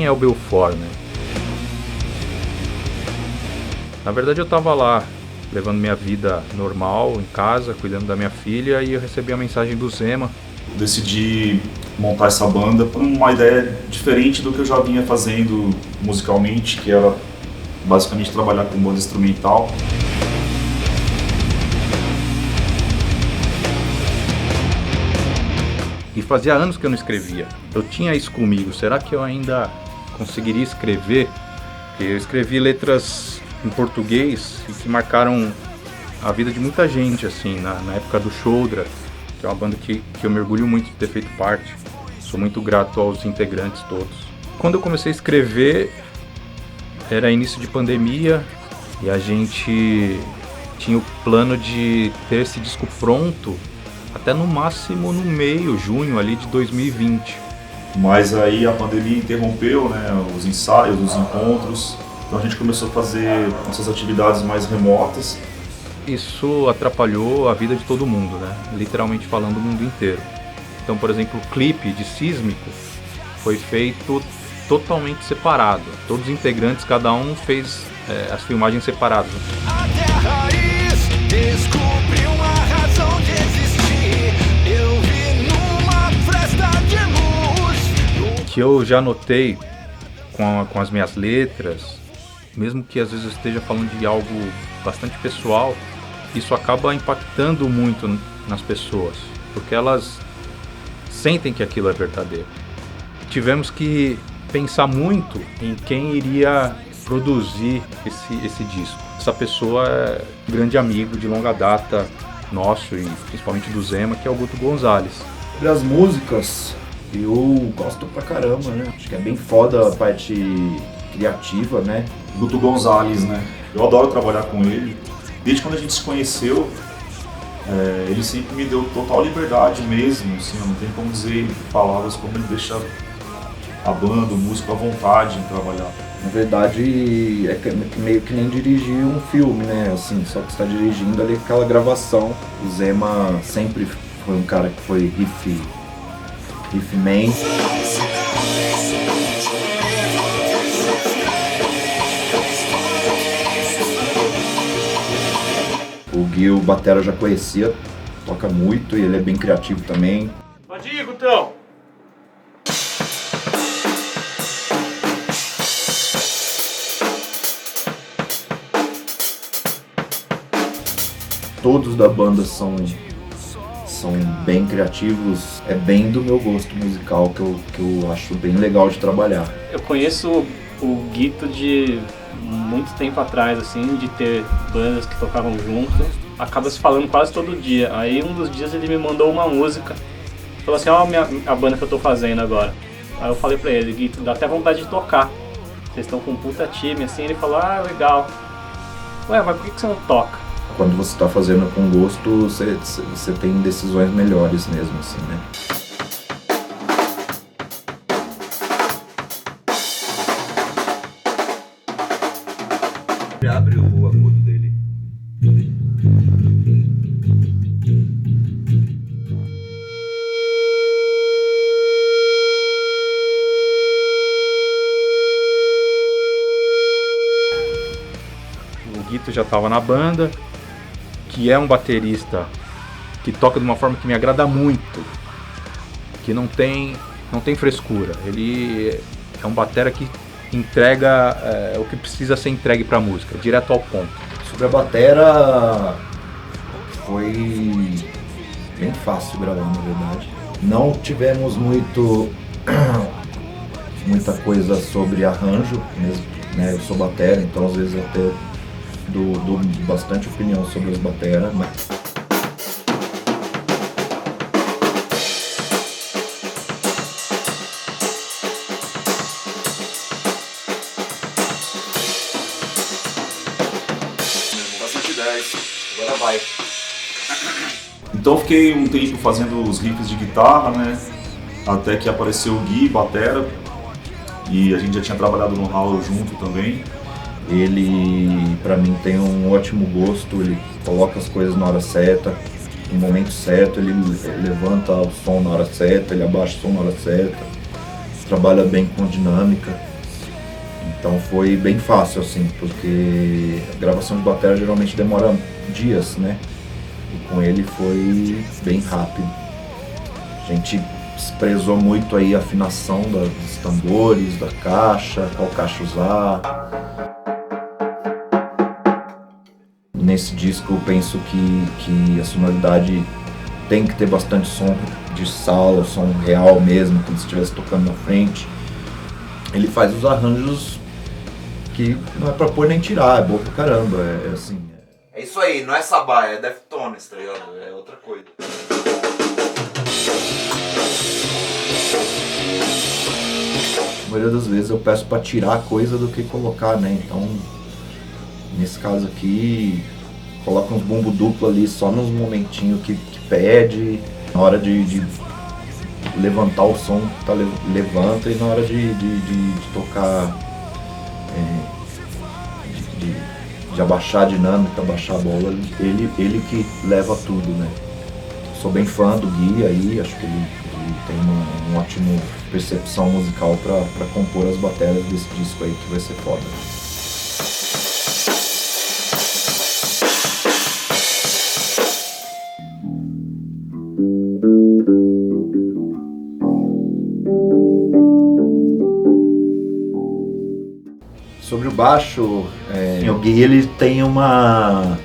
é o Belfort, né? Na verdade eu tava lá, levando minha vida normal, em casa, cuidando da minha filha, e eu recebi a mensagem do Zema. Decidi montar essa banda por uma ideia diferente do que eu já vinha fazendo musicalmente, que era basicamente trabalhar com banda instrumental. E fazia anos que eu não escrevia. Eu tinha isso comigo, será que eu ainda conseguiria escrever? Eu escrevi letras em português e que marcaram a vida de muita gente, assim, na época do Shoudra, que é uma banda que eu me orgulho muito de ter feito parte. Sou muito grato aos integrantes todos. Quando eu comecei a escrever, era início de pandemia e a gente tinha o plano de ter esse disco pronto até no máximo no meio, junho ali de 2020. Mas aí a pandemia interrompeu, né, os ensaios, os encontros. Então a gente começou a fazer nossas atividades mais remotas. Isso atrapalhou a vida de todo mundo, né? Literalmente falando, o mundo inteiro. Então, por exemplo, o clipe de Sísmico foi feito totalmente separado. Todos os integrantes, cada um fez as filmagens separadas. Até a raiz descobriu uma razão de existir. Eu vi numa fresta de luz. Que eu já notei com as minhas letras, mesmo que às vezes eu esteja falando de algo bastante pessoal, isso acaba impactando muito nas pessoas, porque elas sentem que aquilo é verdadeiro. Tivemos que pensar muito em quem iria produzir esse disco. Essa pessoa é um grande amigo de longa data nosso e principalmente do Zema, que é o Guto Gonzalez. Sobre as músicas, eu gosto pra caramba, né? Acho que é bem foda a parte criativa, né? Guto Gonzalez, né? Eu adoro trabalhar com ele. Desde quando a gente se conheceu, ele sempre me deu total liberdade mesmo, assim, não tem como dizer em palavras como ele deixa a banda, o músico à vontade em trabalhar. Na verdade, é meio que nem dirigir um filme, né? Assim, só que você está dirigindo ali aquela gravação. O Zema sempre foi um cara que foi riff man. O Gui, o batera, eu já conhecia, toca muito e ele é bem criativo também. Pode ir, Gutão! Todos da banda são bem criativos, é bem do meu gosto musical, que eu acho bem legal de trabalhar. Eu conheço o Guito de muito tempo atrás, assim, de ter bandas que tocavam junto. Acaba se falando quase todo dia. Aí um dos dias ele me mandou uma música, falou assim, ó, a banda que eu tô fazendo agora. Aí eu falei pra ele, Guito, dá até vontade de tocar. Vocês estão com um puta time, assim. Ele falou, ah, legal. Ué, mas por que você não toca? Quando você está fazendo com gosto, você tem decisões melhores mesmo, assim, né? Abre o agudo dele. O Guito já estava na banda, que é um baterista que toca de uma forma que me agrada muito, que não tem frescura. Ele é um batera que entrega o que precisa ser entregue para a música, direto ao ponto. Sobre a batera, foi bem fácil gravar, na verdade. Não tivemos muita coisa sobre arranjo mesmo, né? Eu sou batera, então às vezes até dou bastante opinião sobre as bateras, mas... Agora vai. Então fiquei um tempo fazendo os riffs de guitarra, né? Até que apareceu o Gui, batera, e a gente já tinha trabalhado no Hall junto também. Ele, pra mim, tem um ótimo gosto, ele coloca as coisas na hora certa, no momento certo, ele levanta o som na hora certa, ele abaixa o som na hora certa, trabalha bem com dinâmica. Então foi bem fácil, assim, porque a gravação de bateria geralmente demora dias, né? E com ele foi bem rápido. A gente prezou muito aí a afinação dos tambores, da caixa, qual caixa usar. Nesse disco eu penso que a sonoridade tem que ter bastante som de sala, som real mesmo, como se estivesse tocando na frente. Ele faz os arranjos que não é pra pôr nem tirar, é bom pra caramba, é assim. É isso aí, não é Sabá, é Deftones, tá ligado? É outra coisa. A maioria das vezes eu peço pra tirar coisa do que colocar, né? Então, nesse caso aqui, coloca uns bumbo duplo ali só nos momentinhos que pede, na hora de levantar o som, tá, levanta, e na hora de tocar, de abaixar a dinâmica, abaixar a bola, ele que leva tudo, né? Sou bem fã do Gui aí, acho que ele tem uma ótima percepção musical para compor as baterias desse disco aí, que vai ser foda. Sobre o baixo, o Gui ele tem uma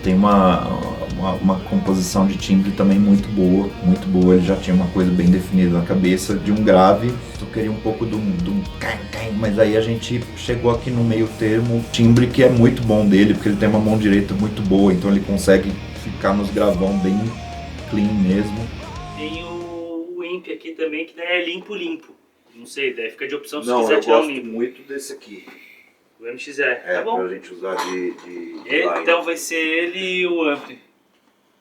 composição de timbre também muito boa, ele já tinha uma coisa bem definida na cabeça, de um grave, eu queria um pouco de um mas aí a gente chegou aqui no meio termo, timbre que é muito bom dele, porque ele tem uma mão direita muito boa, então ele consegue ficar nos gravão bem clean mesmo. Tem o Imp aqui também, que daí é limpo. Não sei, daí fica de opção se quiser tirar o limpo. muito desse aqui. O MXR, tá bom. Pra gente usar de Então vai ser ele e o Amp.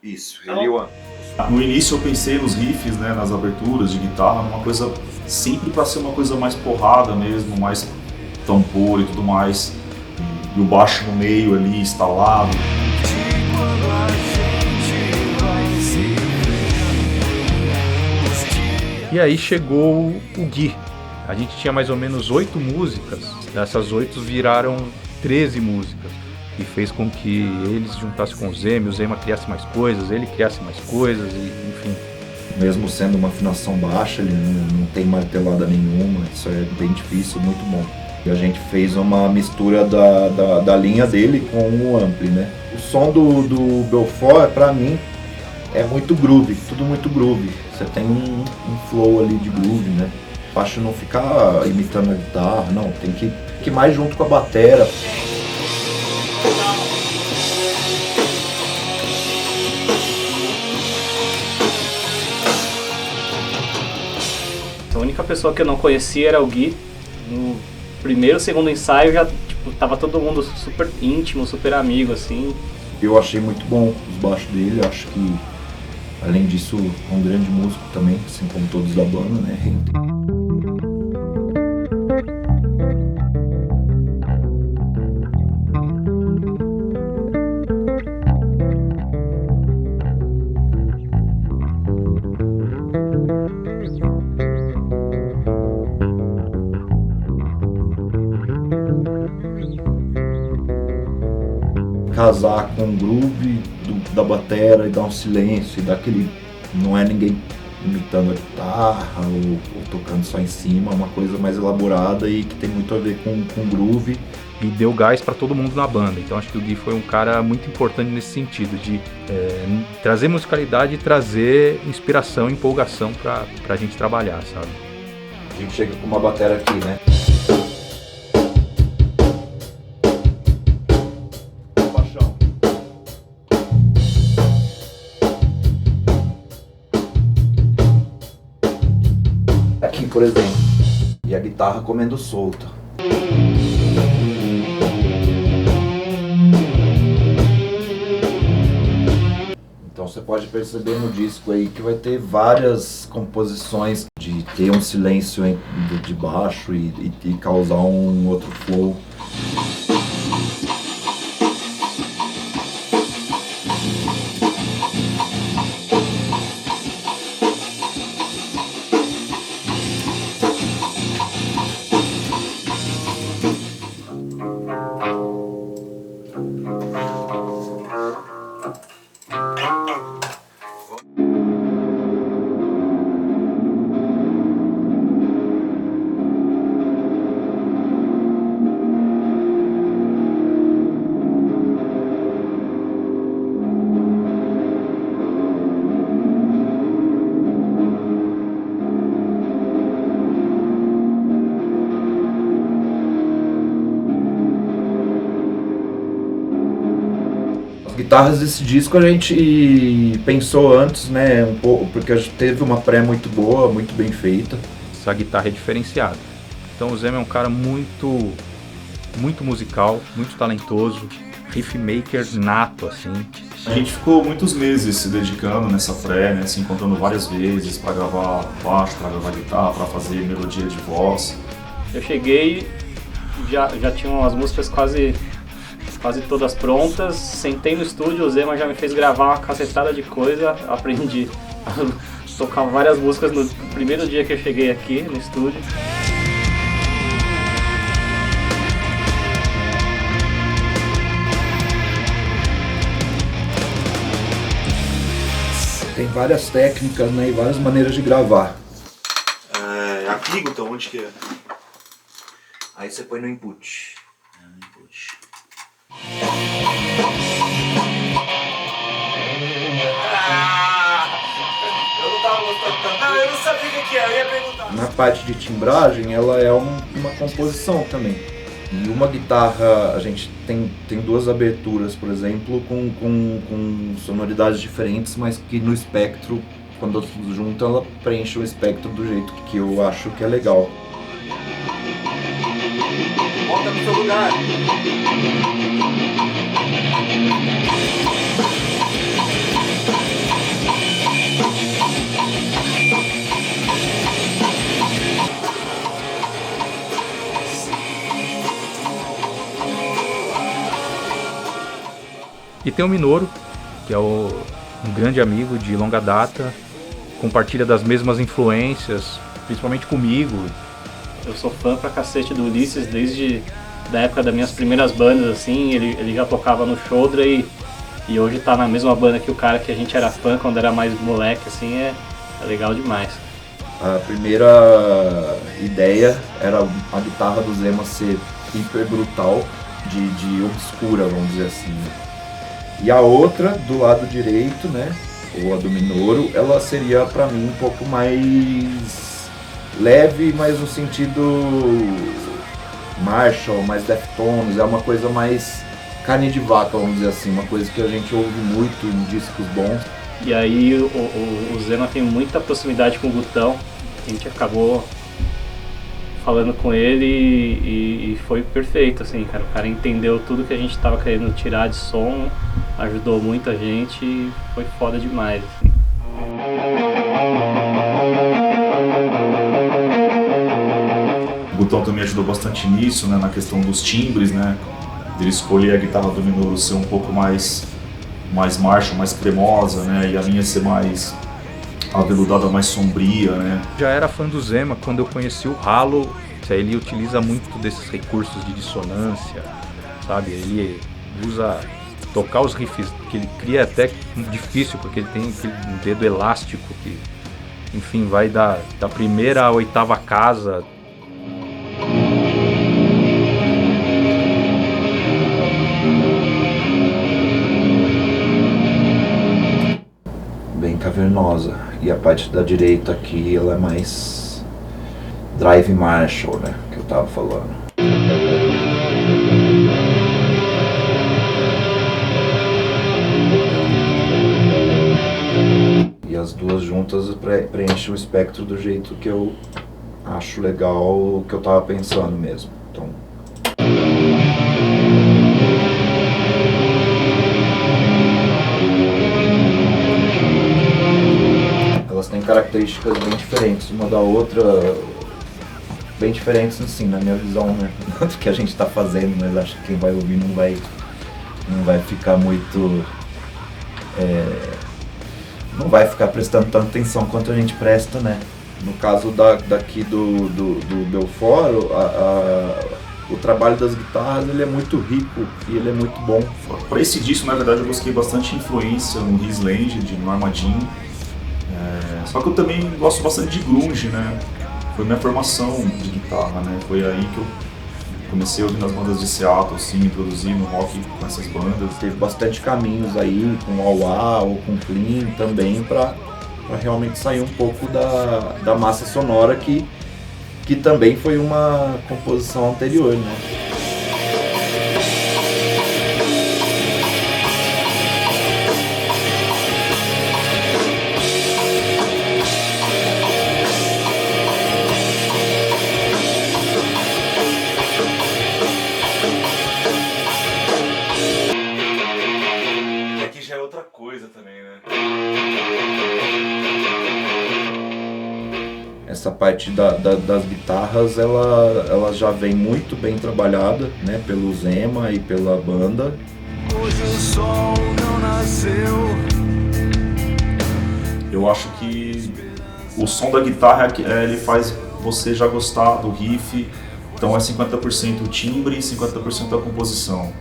Isso, Tá ele e o Amp. No início eu pensei nos riffs, né, nas aberturas de guitarra, numa coisa sempre para ser uma coisa mais porrada mesmo, mais tambor e tudo mais. E o baixo no meio ali, instalado. E aí chegou o Gui. A gente tinha mais ou menos 8 músicas, dessas 8 viraram 13 músicas. E fez com que eles juntassem com o Zema criasse mais coisas, ele criasse mais coisas, e, enfim. Mesmo sendo uma afinação baixa, ele não tem martelada nenhuma, isso é bem difícil, muito bom. E a gente fez uma mistura da linha dele com o ampli, né? O som do Belfort, pra mim, é muito groove, tudo muito groove. Você tem um flow ali de groove, né? O baixo não ficar imitando a guitarra, não, tem que ir mais junto com a batera. A única pessoa que eu não conhecia era o Gui. No primeiro, segundo ensaio já tava todo mundo super íntimo, super amigo, assim. Eu achei muito bom os baixos dele, acho que além disso é um grande músico também, assim como todos da banda, né? Casar com o groove da batera e dar um silêncio e dar aquele... não é ninguém imitando a guitarra ou tocando só em cima, é uma coisa mais elaborada e que tem muito a ver com groove. E deu gás para todo mundo na banda, então acho que o Gui foi um cara muito importante nesse sentido, de trazer musicalidade e trazer inspiração e empolgação pra gente trabalhar, sabe? A gente chega com uma batera aqui, né? Aqui, por exemplo, e a guitarra comendo solta. Então você pode perceber no disco aí que vai ter várias composições de ter um silêncio de baixo e causar um outro flow. guitarras desse disco a gente pensou antes, né, um pouco, porque a gente teve uma pré muito boa, muito bem feita. Essa guitarra é diferenciada. Então o Zema é um cara muito musical, muito talentoso, riff maker nato, assim. A gente ficou muitos meses se dedicando nessa pré, né, se encontrando várias vezes para gravar baixo, para gravar guitarra, para fazer melodia de voz. Eu cheguei, já tinham as músicas quase todas prontas, sentei no estúdio, o Zema já me fez gravar uma cacetada de coisa, aprendi a tocar várias músicas no primeiro dia que eu cheguei aqui no estúdio. Tem várias técnicas, né, e várias maneiras de gravar. Aqui, Guto, onde que é? Aí você põe no input. Eu não tava gostando tanto. Não, eu não sabia o que era, eu ia perguntar. Na parte de timbragem, ela é uma composição também. E uma guitarra, a gente tem duas aberturas, por exemplo, com sonoridades diferentes, mas que no espectro, quando juntam, ela preenche o espectro do jeito que eu acho que é legal. Volta pro seu lugar. E tem o Minoru, que é um grande amigo de longa data, compartilha das mesmas influências, principalmente comigo. Eu sou fã pra cacete do Ulisses desde da época das minhas primeiras bandas, assim, ele já tocava no Shodra e hoje tá na mesma banda que o cara que a gente era fã quando era mais moleque, assim, é legal demais. A primeira ideia era a guitarra do Zema ser hiper brutal, de obscura, vamos dizer assim. E a outra, do lado direito, né, ou a do Minoru, ela seria pra mim um pouco mais leve, mas no sentido Marshall, mais Deftones, é uma coisa mais carne de vaca, vamos dizer assim, uma coisa que a gente ouve muito em discos bons. E aí o Zema tem muita proximidade com o Gutão, a gente acabou falando com ele e foi perfeito, assim, cara. O cara entendeu tudo que a gente tava querendo tirar de som, ajudou muito a gente e foi foda demais, assim. O Gutão também ajudou bastante nisso, né, na questão dos timbres, né, ele escolher a guitarra do Minoru ser um pouco mais Marshall, mais cremosa, né, e a minha ser mais aveludada, mais sombria, né. Já era fã do Zema quando eu conheci o Halo. Ele utiliza muito desses recursos de dissonância, sabe? Ele usa tocar os riffs que ele cria até difícil, porque ele tem aquele dedo elástico que, enfim, vai da primeira à oitava casa. Bem cavernosa. E a parte da direita aqui, ela é mais Drive Marshall, né, que eu tava falando. E as duas juntas preenchem o espectro do jeito que eu acho legal, que eu tava pensando mesmo. Então, elas têm características bem diferentes uma da outra, bem diferentes assim, na minha visão, né, do que a gente tá fazendo, mas acho que quem vai ouvir não vai ficar muito... não vai ficar prestando tanta atenção quanto a gente presta, né. No caso daqui do Belfort, o trabalho das guitarras, ele é muito rico e ele é muito bom. Para esse disco, na verdade, eu busquei bastante influência no Risland, de Norma Jean. Só que eu também gosto bastante de grunge, né. Foi minha formação de guitarra, né. Foi aí que eu comecei a ouvir nas bandas de Seattle, assim, me introduzir no rock com essas bandas. Teve bastante caminhos aí, com Wah-Wah ou com Clean também, para realmente sair um pouco da massa sonora que também foi uma composição anterior, né? essa parte das guitarras, ela já vem muito bem trabalhada, né, pelo Zema e pela banda. Hoje o sol não nasceu. Eu acho que o som da guitarra ele faz você já gostar do riff, então é 50% o timbre e 50% a composição.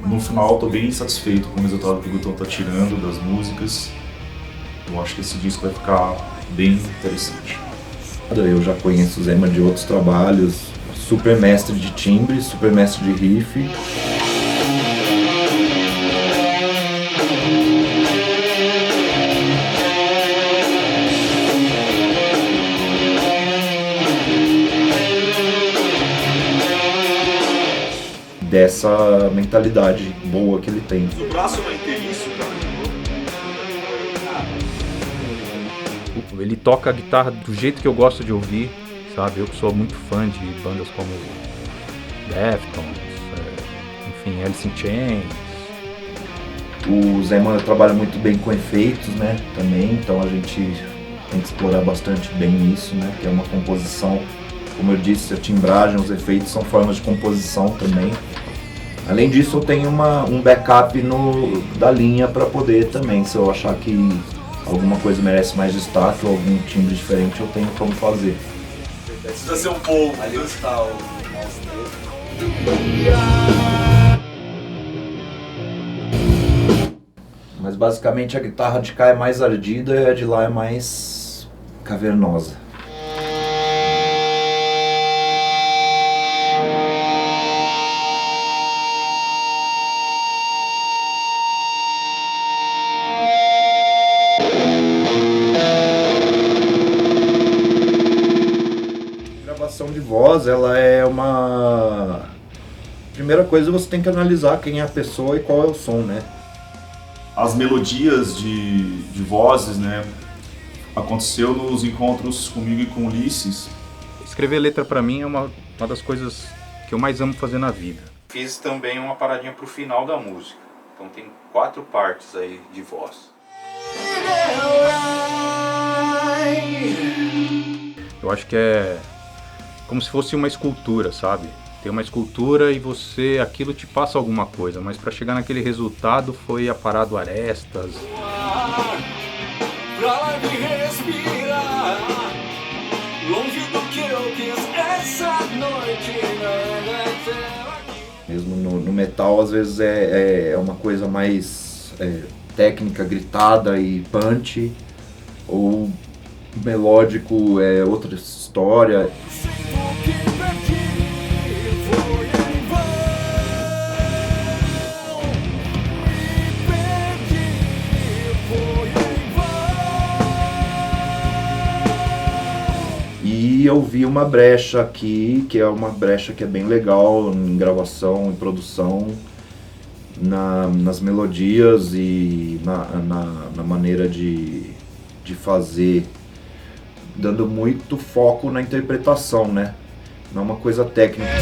No final eu tô bem satisfeito com o resultado que o Gutão tá tirando das músicas. Eu acho que esse disco vai ficar bem interessante. Eu já conheço o Zema de outros trabalhos, super mestre de timbre, super mestre de riff. Dessa mentalidade boa que ele tem. O braço vai ter isso, cara. Ele toca a guitarra do jeito que eu gosto de ouvir, sabe? Eu que sou muito fã de bandas como Deftones, enfim, Alice in Chains. O Zema trabalha muito bem com efeitos, né? Também, então a gente tem que explorar bastante bem isso, né? Que é uma composição, como eu disse, a timbragem, os efeitos são formas de composição também. Além disso, eu tenho um backup da linha para poder também, se eu achar que alguma coisa merece mais destaque ou algum timbre diferente, eu tenho como fazer. Precisa ser um pouco. Ali está o mouse dele. Mas basicamente a guitarra de cá é mais ardida e a de lá é mais cavernosa. De voz, ela é uma... Primeira coisa, você tem que analisar quem é a pessoa e qual é o som, né? As melodias de vozes, né? Aconteceu nos encontros comigo e com o Ulisses. Escrever letra pra mim é uma das coisas que eu mais amo fazer na vida. Fiz também uma paradinha pro final da música. Então tem 4 partes aí de voz. Eu acho que é como se fosse uma escultura, sabe? Tem uma escultura e aquilo te passa alguma coisa, mas para chegar naquele resultado foi aparado arestas. Pra lá me respirar, longe do que eu quis essa noite. Mesmo no metal, às vezes é uma coisa mais técnica, gritada e punch, ou melódico é outra história. E eu vi uma brecha aqui, que é uma brecha que é bem legal em gravação, em produção, nas melodias e na maneira de fazer, dando muito foco na interpretação, né? Não é uma coisa técnica.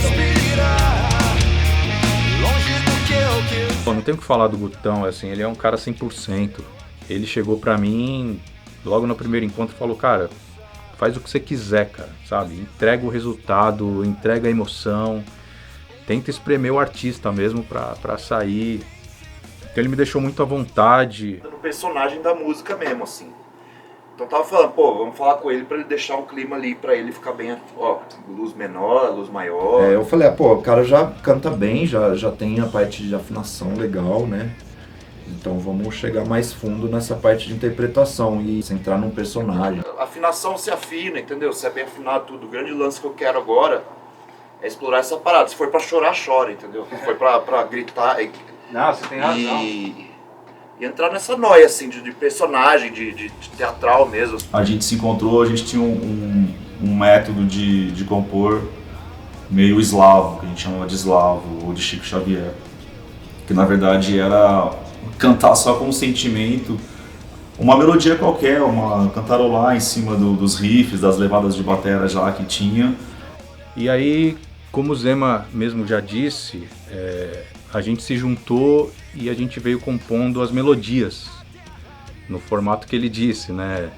Pô, não tenho o que falar do Gutão, assim, ele é um cara 100%. Ele chegou pra mim, logo no primeiro encontro, e falou, cara, faz o que você quiser, cara, sabe? Entrega o resultado, entrega a emoção, tenta espremer o artista mesmo pra sair. Então ele me deixou muito à vontade. No personagem da música mesmo, assim. Então tava falando, pô, vamos falar com ele pra ele deixar um clima ali, pra ele ficar bem, ó, luz menor, luz maior. Eu falei, pô, o cara já canta bem, já tem a parte de afinação legal, né? Então vamos chegar mais fundo nessa parte de interpretação e centrar num personagem. A afinação se afina, entendeu? Se é bem afinado tudo. O grande lance que eu quero agora é explorar essa parada. Se for pra chorar, chora, entendeu? Se for pra gritar... Não, você tem razão. E entrar nessa noia, assim, de personagem, de teatral mesmo. A gente se encontrou, a gente tinha um método de compor meio eslavo, que a gente chamava de eslavo, ou de Chico Xavier. Que na verdade era cantar só com um sentimento, uma melodia qualquer, cantarolar em cima dos riffs, das levadas de batera já que tinha. E aí, como o Zema mesmo já disse, a gente se juntou e a gente veio compondo as melodias, no formato que ele disse, né?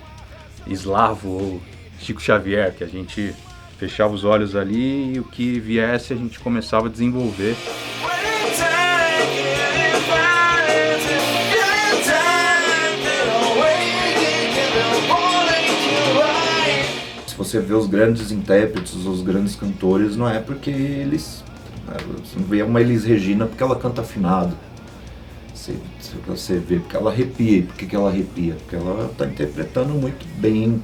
eslavo ou Chico Xavier, que a gente fechava os olhos ali e o que viesse a gente começava a desenvolver. Se você vê os grandes intérpretes, os grandes cantores, não é porque eles... Você não vê uma Elis Regina porque ela canta afinado. Você vê porque ela arrepia. Por que ela arrepia? Porque ela está interpretando muito bem.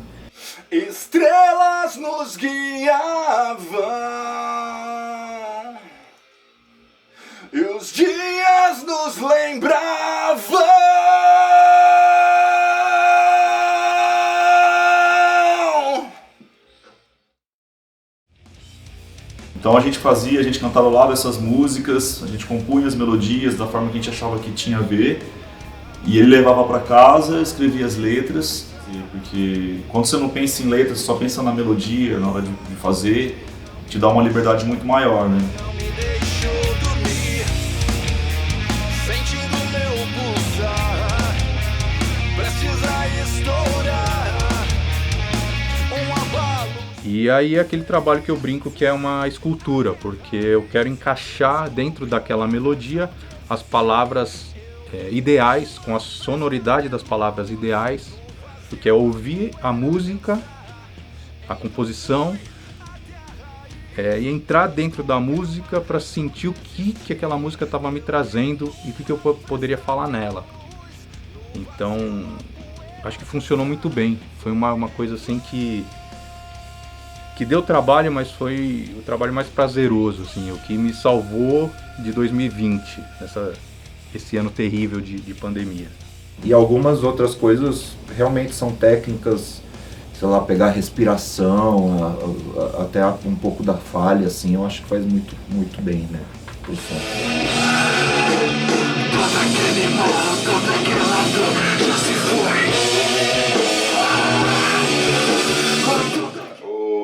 Estrelas nos guiavam e os dias nos lembravam. Então a gente cantarolava essas músicas, a gente compunha as melodias da forma que a gente achava que tinha a ver, e ele levava para casa, escrevia as letras, porque quando você não pensa em letras, você só pensa na melodia, na hora de fazer, te dá uma liberdade muito maior, né? Não me deixou dormir, sentindo meu pulsar, prestes a estourar, um abalo. E aí é aquele trabalho que eu brinco que é uma escultura, porque eu quero encaixar dentro daquela melodia as palavras ideais, com a sonoridade das palavras ideais, porque é ouvir a música, a composição, e entrar dentro da música para sentir o que aquela música estava me trazendo e o que eu poderia falar nela. Então, acho que funcionou muito bem. Foi uma coisa assim que deu trabalho, mas foi o trabalho mais prazeroso, assim, o que me salvou de 2020, esse ano terrível de pandemia. E algumas outras coisas realmente são técnicas, sei lá, pegar a respiração, até um pouco da falha, assim, eu acho que faz muito, muito bem, né, pro som.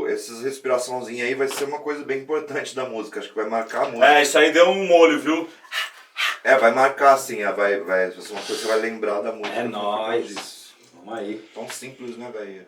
Essas respiraçãozinhas aí vai ser uma coisa bem importante da música, acho que vai marcar a música. Isso aí deu um molho, viu? Vai marcar assim, vai ser uma coisa que você vai lembrar da música. É nóis. Vamos aí. Tão simples, né, velho?